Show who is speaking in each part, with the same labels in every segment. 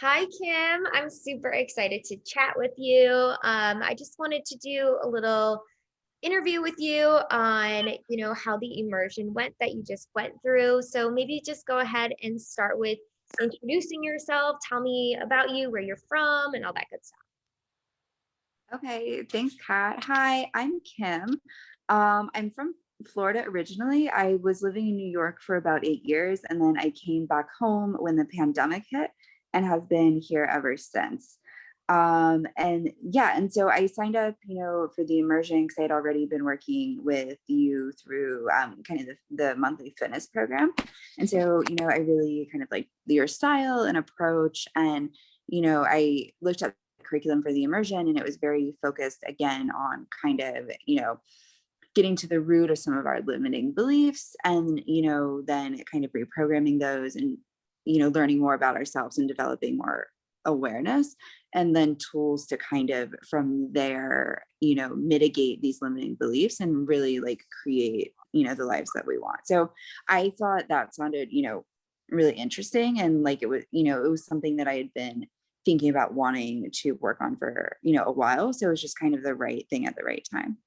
Speaker 1: Hi, Kim. I'm super excited to chat with you. I just wanted to do a little interview with you on, how the immersion went that you just went through. So maybe just go ahead and start with introducing yourself. Tell me about you, where you're from, and all that good stuff.
Speaker 2: Okay, thanks, Kat. Hi, I'm Kim. I'm from Florida originally. I was living in New York for about 8 years, and then I came back home when the pandemic hit and have been here ever since. And yeah, and so I signed up, for the immersion because I had already been working with you through kind of the monthly fitness program. And so, I really kind of like your style and approach. And, I looked at curriculum for the immersion, and it was very focused again on kind of getting to the root of some of our limiting beliefs, and then kind of reprogramming those, and learning more about ourselves and developing more awareness, and then tools to kind of from there mitigate these limiting beliefs and really like create the lives that we want. So I thought that sounded really interesting, and like it was something that I had been thinking about wanting to work on for a while, so it was just kind of the right thing at the right time.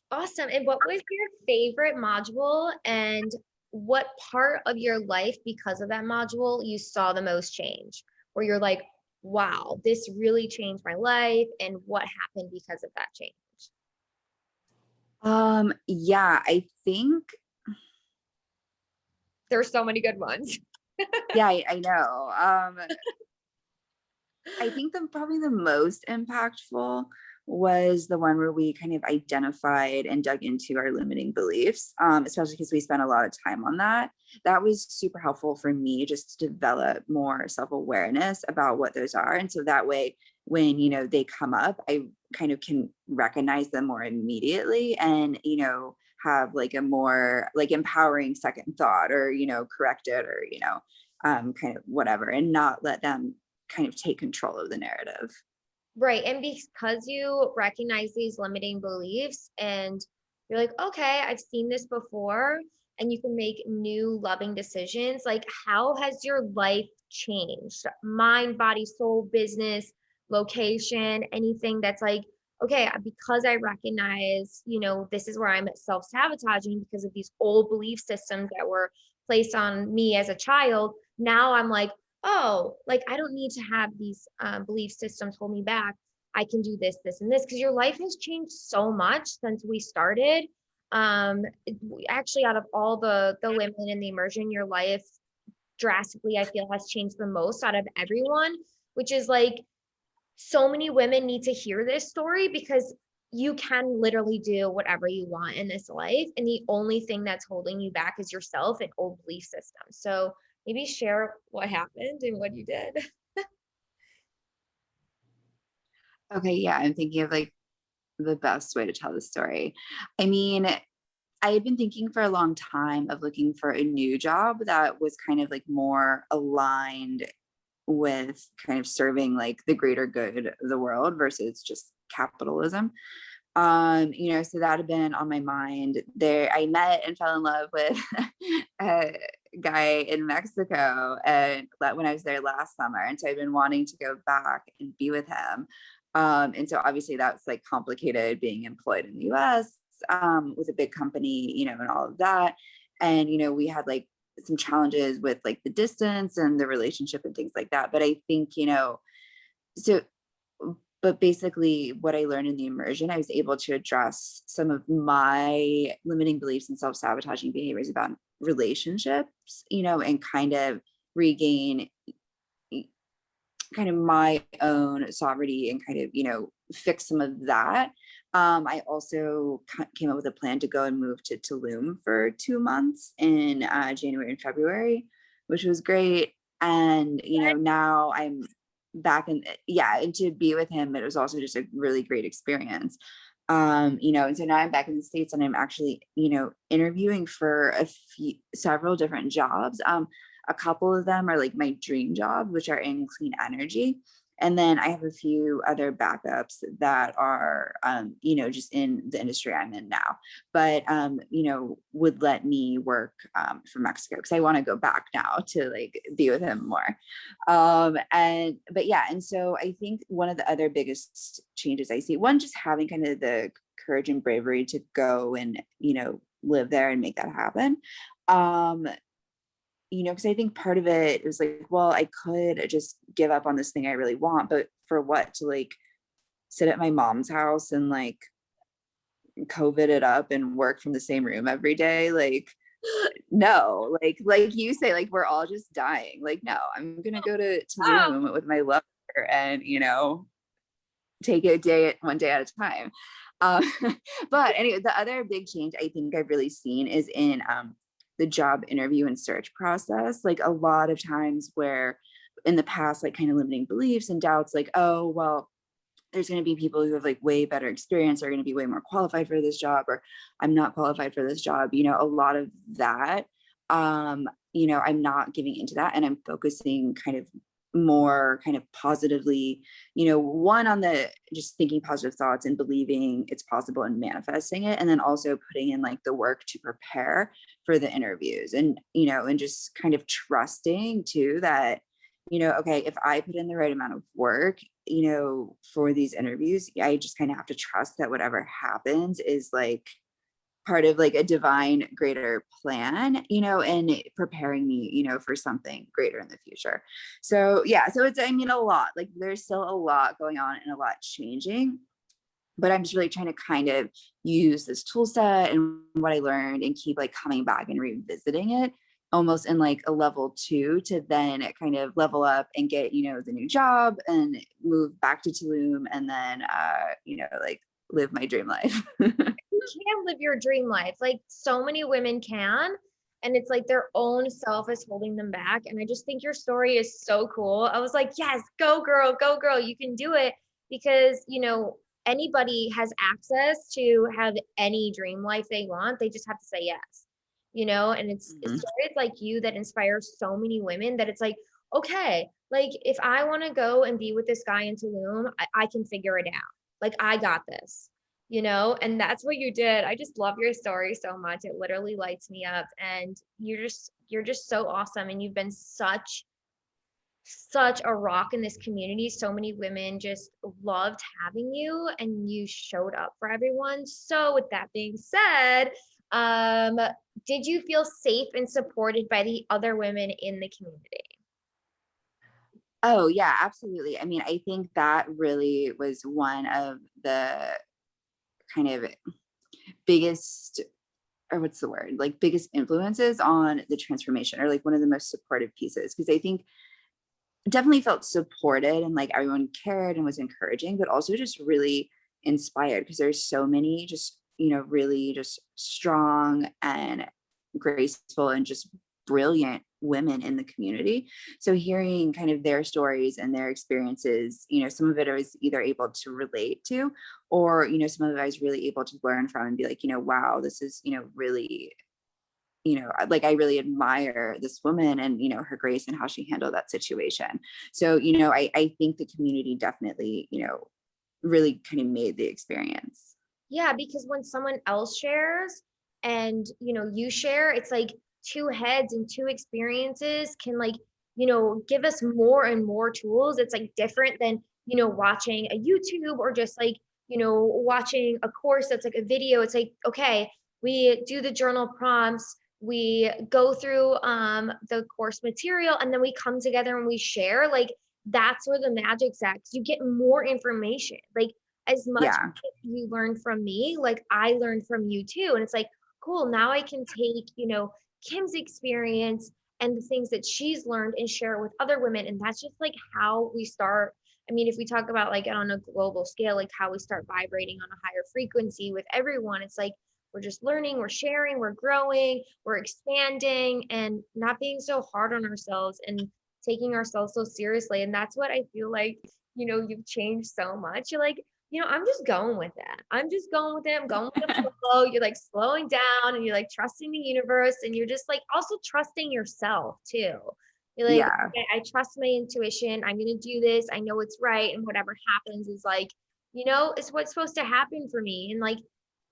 Speaker 1: Awesome. And what was your favorite module, and what part of your life, because of that module, you saw the most change? Where you're like, wow, this really changed my life, and what happened because of that change?
Speaker 2: Yeah, I think,
Speaker 1: There's so many good ones.
Speaker 2: yeah, I know. I think probably the most impactful was the one where we kind of identified and dug into our limiting beliefs, especially because we spent a lot of time on that. That was super helpful for me just to develop more self-awareness about what those are. And so that way, when, they come up, I kind of can recognize them more immediately, and, have like a more like empowering second thought, or, correct it, or, kind of whatever, and not let them kind of take control of the narrative.
Speaker 1: Right. And because you recognize these limiting beliefs and you're like, okay, I've seen this before, and you can make new loving decisions, like how has your life changed? Mind, body, soul, business, location, anything that's like, okay, because I recognize, this is where I'm self-sabotaging because of these old belief systems that were placed on me as a child. Now I'm like, oh, like I don't need to have these belief systems hold me back. I can do this, this, and this, because your life has changed so much since we started. Actually, out of all the women in the immersion, your life drastically, I feel, has changed the most out of everyone, which is like so many women need to hear this story, because you can literally do whatever you want in this life. And the only thing that's holding you back is yourself and old belief systems. So maybe share what happened and what you did.
Speaker 2: Okay, yeah, I'm thinking of like the best way to tell the story. I mean, I had been thinking for a long time of looking for a new job that was kind of like more aligned with kind of serving like the greater good of the world versus just capitalism. So that had been on my mind. There, I met and fell in love with a guy in Mexico, and when I was there last summer, and so I've been wanting to go back and be with him. And so obviously that's like complicated being employed in the US with a big company, and all of that. And we had like some challenges with like the distance and the relationship and things like that. But I think, so but basically what I learned in the immersion, I was able to address some of my limiting beliefs and self-sabotaging behaviors about relationships, and kind of regain kind of my own sovereignty, and kind of, fix some of that. I also came up with a plan to go and move to Tulum for 2 months in January and February, which was great. And, now I'm back in, yeah, and to be with him, it was also just a really great experience. And so now I'm back in the States, and I'm actually, interviewing for several different jobs. A couple of them are like my dream jobs, which are in clean energy. And then I have a few other backups that are, just in the industry I'm in now, but, would let me work from Mexico because I want to go back now to like be with him more. But yeah, and so I think one of the other biggest changes I see, one, just having kind of the courage and bravery to go and, live there and make that happen. Um, because I think part of it is like, well, I could just give up on this thing I really want, but for what? To like sit at my mom's house and like COVID it up and work from the same room every day? Like, no, like you say, like we're all just dying. Like, no, I'm gonna go to
Speaker 1: Oh,
Speaker 2: Tulum with my lover and take it one day at a time. Um, but anyway, the other big change I think I've really seen is in the job interview and search process. Like a lot of times where in the past, like kind of limiting beliefs and doubts, like, oh, well, there's going to be people who have like way better experience are going to be way more qualified for this job, or I'm not qualified for this job. A lot of that, I'm not giving into that, and I'm focusing kind of more kind of positively, one, on the just thinking positive thoughts and believing it's possible and manifesting it, and then also putting in like the work to prepare for the interviews, and just kind of trusting too that, okay, if I put in the right amount of work, for these interviews, I just kind of have to trust that whatever happens is like part of like a divine greater plan, and preparing me, for something greater in the future. So yeah, so it's, I mean, a lot, like there's still a lot going on and a lot changing, but I'm just really trying to kind of use this tool set and what I learned and keep like coming back and revisiting it almost in like a level two to then kind of level up and get, the new job and move back to Tulum and then, like live my dream life.
Speaker 1: you can live your dream life. Like so many women can. And it's like their own self is holding them back. And I just think your story is so cool. I was like, yes, go girl, you can do it. Because, anybody has access to have any dream life they want. They just have to say yes, and it's
Speaker 2: Mhm.
Speaker 1: stories like you that inspire so many women that it's like, okay, like if I want to go and be with this guy in Tulum, I can figure it out. Like I got this, and that's what you did. I just love your story so much. It literally lights me up. And you're just so awesome. And you've been such a rock in this community. So many women just loved having you and you showed up for everyone. So with that being said, um, did you feel safe and supported by the other women in the community?
Speaker 2: Oh yeah, absolutely. I mean, I think that really was one of the kind of biggest, or what's the word, like biggest influences on the transformation, or like one of the most supportive pieces, because I think definitely felt supported and like everyone cared and was encouraging, but also just really inspired because there's so many just, really just strong and graceful and just brilliant women in the community. So hearing kind of their stories and their experiences, some of it I was either able to relate to, or, some of it I was really able to learn from and be like, wow, this is, really, like I really admire this woman and, her grace and how she handled that situation. So, I think the community definitely, really kind of made the experience.
Speaker 1: Yeah, because when someone else shares and you share, it's like two heads and two experiences can like, give us more and more tools. It's like different than, watching a YouTube or just like, watching a course that's like a video. It's like, okay, we do the journal prompts, we go through the course material, and then we come together and we share. Like that's where the magic's at. 'Cause you get more information. Like as much
Speaker 2: Yeah.
Speaker 1: you learn from me, like I learned from you too. And it's like, cool, now I can take, Kim's experience and the things that she's learned and share it with other women. And that's just like how we start. I mean, if we talk about like on a global scale, like how we start vibrating on a higher frequency with everyone, it's like we're just learning, we're sharing, we're growing, we're expanding, and not being so hard on ourselves and taking ourselves so seriously. And that's what I feel like, you've changed so much. You're like, I'm just going with that. I'm just going with it. I'm going with the flow. You're like slowing down and you're like trusting the universe and you're just like also trusting yourself too. You're like,
Speaker 2: Yeah.
Speaker 1: okay, I trust my intuition. I'm gonna do this. I know it's right, and whatever happens is like, it's what's supposed to happen for me. And like,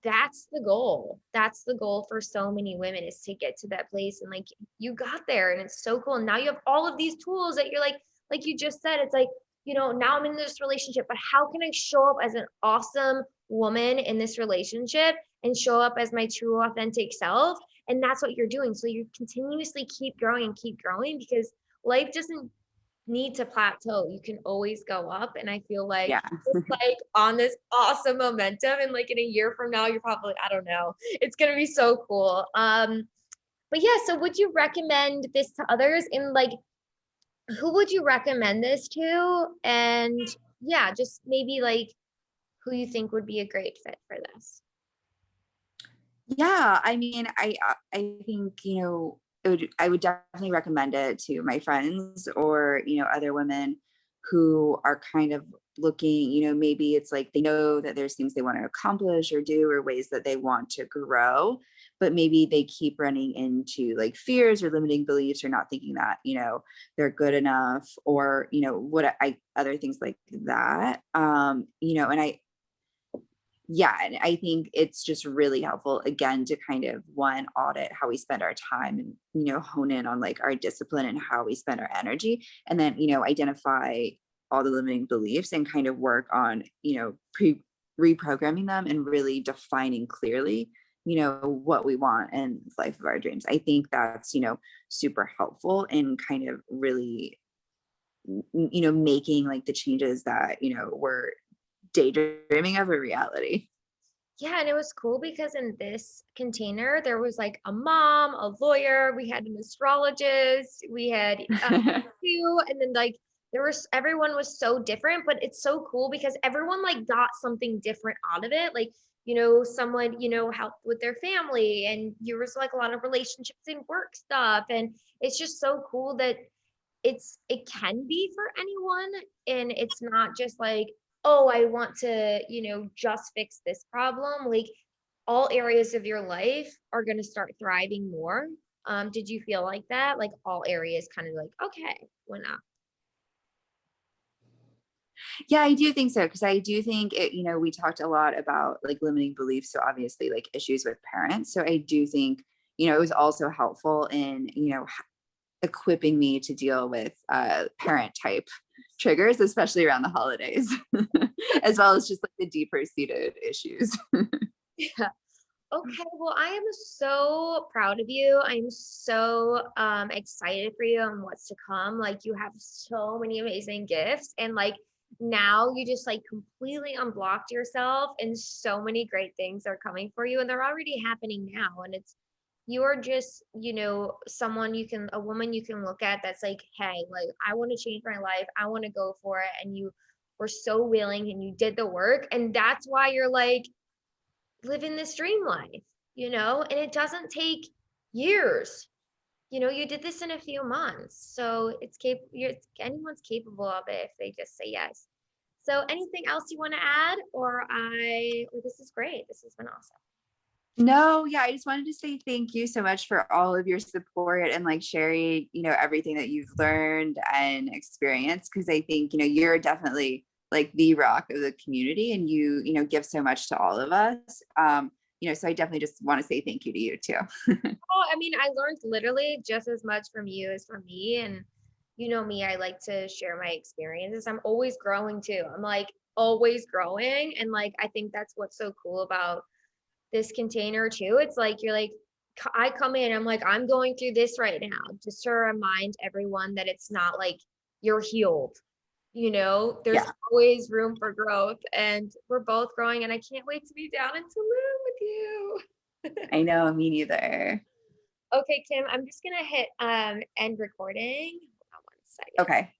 Speaker 1: that's the goal. That's the goal for so many women, is to get to that place. And like, you got there, and it's so cool. And now you have all of these tools that you're like you just said, it's like, now I'm in this relationship, but how can I show up as an awesome woman in this relationship and show up as my true authentic self? And that's what you're doing. So you continuously keep growing and keep growing, because life doesn't need to plateau. You can always go up. And I feel like
Speaker 2: Yeah.
Speaker 1: it's like on this awesome momentum. And like in a year from now, you're probably, I don't know, it's gonna be so cool. But yeah, so would you recommend this to others? And like, who would you recommend this to? And yeah, just maybe like who you think would be a great fit for this.
Speaker 2: Yeah, I mean, I think, I would definitely recommend it to my friends or, other women who are kind of looking, maybe it's like they know that there's things they want to accomplish or do, or ways that they want to grow, but maybe they keep running into like fears or limiting beliefs, or not thinking that, they're good enough, or, what I other things like that. And yeah, and I think it's just really helpful, again, to kind of one, audit how we spend our time, and hone in on like our discipline and how we spend our energy, and then identify all the limiting beliefs and kind of work on reprogramming them, and really defining clearly what we want and life of our dreams. I think that's super helpful in kind of really making like the changes that we're daydreaming of a reality.
Speaker 1: Yeah, and it was cool because in this container, there was like a mom, a lawyer, we had an astrologist, we had you, and then like everyone was so different, but it's so cool because everyone like got something different out of it. Like, someone, helped with their family, and there was like a lot of relationships and work stuff. And it's just so cool that it can be for anyone, and it's not just like, oh, I want to just fix this problem. Like, all areas of your life are going to start thriving more. Did you feel like that, like all areas kind of like, okay, why not?
Speaker 2: Yeah, I do think so, because I do think we talked a lot about like limiting beliefs. So obviously like issues with parents. So I do think, it was also helpful in, equipping me to deal with parent type triggers, especially around the holidays, as well as just like the deeper seated issues.
Speaker 1: Yeah. Okay, well, I am so proud of you. I'm so excited for you and what's to come. Like, you have so many amazing gifts, and like now you just like completely unblocked yourself, and so many great things are coming for you, and they're already happening now. And you're just, someone a woman you can look at that's like, hey, like I want to change my life. I want to go for it. And you were so willing and you did the work. And that's why you're like, living this dream life, and it doesn't take years. You did this in a few months. So anyone's capable of it if they just say yes. So anything else you want to add, or this is great. This has been awesome.
Speaker 2: No, yeah, I just wanted to say thank you so much for all of your support and like sharing, everything that you've learned and experienced. Cause I think, you're definitely like the rock of the community, and give so much to all of us. So I definitely just want to say thank you to you too.
Speaker 1: Oh, I mean, I learned literally just as much from you as from me. And you know me, I like to share my experiences. I'm always growing too. I'm like always growing. And like, I think that's what's so cool about this container too. It's like, you're like, I come in, I'm like, I'm going through this right now, just to remind everyone that it's not like you're healed. There's
Speaker 2: Yeah,
Speaker 1: always room for growth, and we're both growing, and I can't wait to be down in Tulum with you.
Speaker 2: I know, me neither.
Speaker 1: Okay, Kim, I'm just gonna hit end recording. Hold on one second.
Speaker 2: Okay.